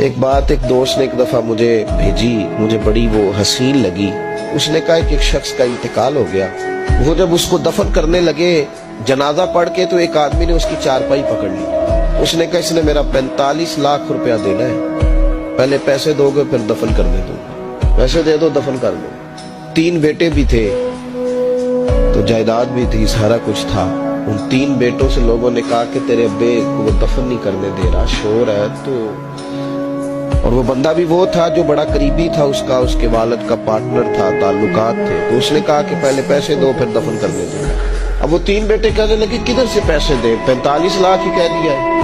ایک بات ایک دوست نے ایک دفعہ مجھے بھیجی، مجھے بڑی وہ حسین لگی۔ اس نے کہا کہ ایک شخص کا انتقال ہو گیا، وہ جب اس کو دفن کرنے لگے جنازہ پڑھ کے تو ایک آدمی نے اس کی چارپائی پکڑ لی۔ اس نے کہا اس نے میرا 45 لاکھ روپیہ دینا ہے، پہلے پیسے دو گے پھر دفن کرنے دو، پیسے دے دو دفن کر دو۔ 3 بیٹے بھی تھے تو جائیداد بھی تھی، سارا کچھ تھا۔ ان 3 بیٹوں سے لوگوں نے کہا کہ تیرے ابے کو وہ دفن نہیں کرنے دے رہا، شور ہے تو، اور وہ بندہ بھی وہ تھا جو بڑا قریبی تھا اس کا، اس کے والد کا پارٹنر تھا، تعلقات تھے، تو اس نے کہا کہ پہلے پیسے دو پھر دفن کرنے دو۔ اب وہ 3 بیٹے کہنے لگے کدھر سے پیسے دیں، 45 لاکھ ہی کہہ دیا ہے،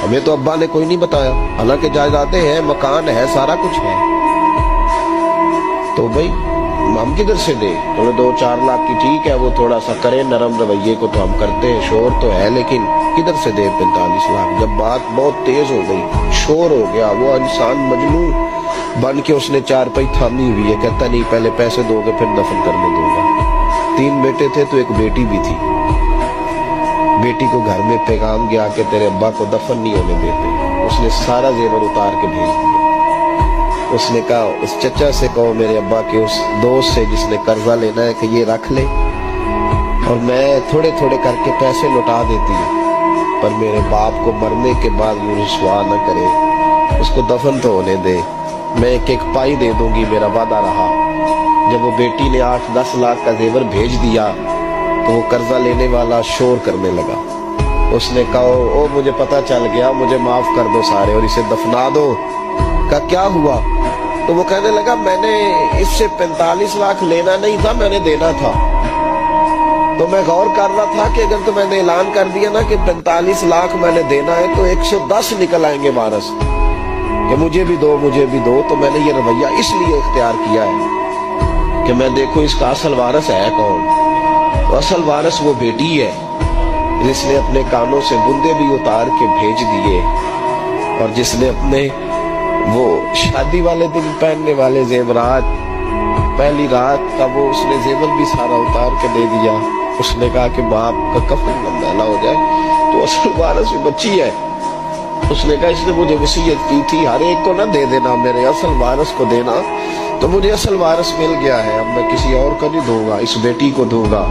ہمیں تو ابا نے کوئی نہیں بتایا، حالانکہ جائیدادیں ہیں، مکان ہے، سارا کچھ ہے، تو بھائی ہم کدھر سے دے؟ چلو 2-4 لاکھ کی ٹھیک ہے، وہ تھوڑا سا کرے نرم رویے کو تو ہم کرتے ہیں، شور تو ہے، لیکن کدھر سے دے 45 لاکھ؟ جب بات بہت تیز ہو گئی، شور ہو گیا، وہ انسان مجنون بن کے اس نے چارپائی تھامی ہوئی ہے، کہتا نہیں پہلے پیسے دو گے پھر دفن کرنے دوں گا۔ 3 بیٹے تھے تو ایک بیٹی بھی تھی، بیٹی کو گھر میں پیغام گیا کہ تیرے ابا کو دفن نہیں ہونے دیتے، اس نے سارا زیور اتار کے بھیج دیا۔ اس نے کہا اس چچا سے کہو میرے ابا کے اس دوست سے جس نے قرضہ لینا ہے کہ یہ رکھ لے اور میں تھوڑے تھوڑے کر کے پیسے لوٹا دیتی ہوں، پر میرے باپ کو مرنے کے بعد وہ رسوا نہ کرے، اس کو دفن تو ہونے دے، میں ایک پائی دے دوں گی، میرا وعدہ رہا۔ جب وہ بیٹی نے 8-10 لاکھ کا زیور بھیج دیا تو وہ قرضہ لینے والا شور کرنے لگا۔ اس نے کہا او مجھے پتہ چل گیا، مجھے معاف کر دو سارے اور اسے دفنا دو۔ کہا کیا ہوا؟ تو وہ کہنے لگا میں نے اس سے 45 لاکھ لینا نہیں تھا، میں نے دینا تھا، تو میں غور کر رہا تھا کہ اگر تو میں نے اعلان کر دیا نا کہ 45 لاکھ میں نے دینا ہے تو 110 نکل آئیں گے وارث کہ مجھے بھی دو مجھے بھی دو، تو میں نے یہ رویہ اس لیے اختیار کیا ہے کہ میں دیکھوں اس کا اصل وارث ہے کون۔ تو اصل وارث وہ بیٹی ہے جس نے اپنے کانوں سے بندے بھی اتار کے بھیج دیے، اور جس نے اپنے وہ شادی والے دن پہننے والے زیورات، پہلی رات کا وہ اس نے زیور بھی سارا اتار کے دے دیا۔ اس نے کہا کہ باپ کا کفن گندا نہ ہو جائے، تو اصل وارث بھی بچی ہے۔ اس نے کہا اس نے مجھے وصیت کی تھی ہر ایک کو نہ دے دینا، میرے اصل وارث کو دینا، تو مجھے اصل وارث مل گیا ہے، اب میں کسی اور کو نہیں دوں گا، اس بیٹی کو دوں گا۔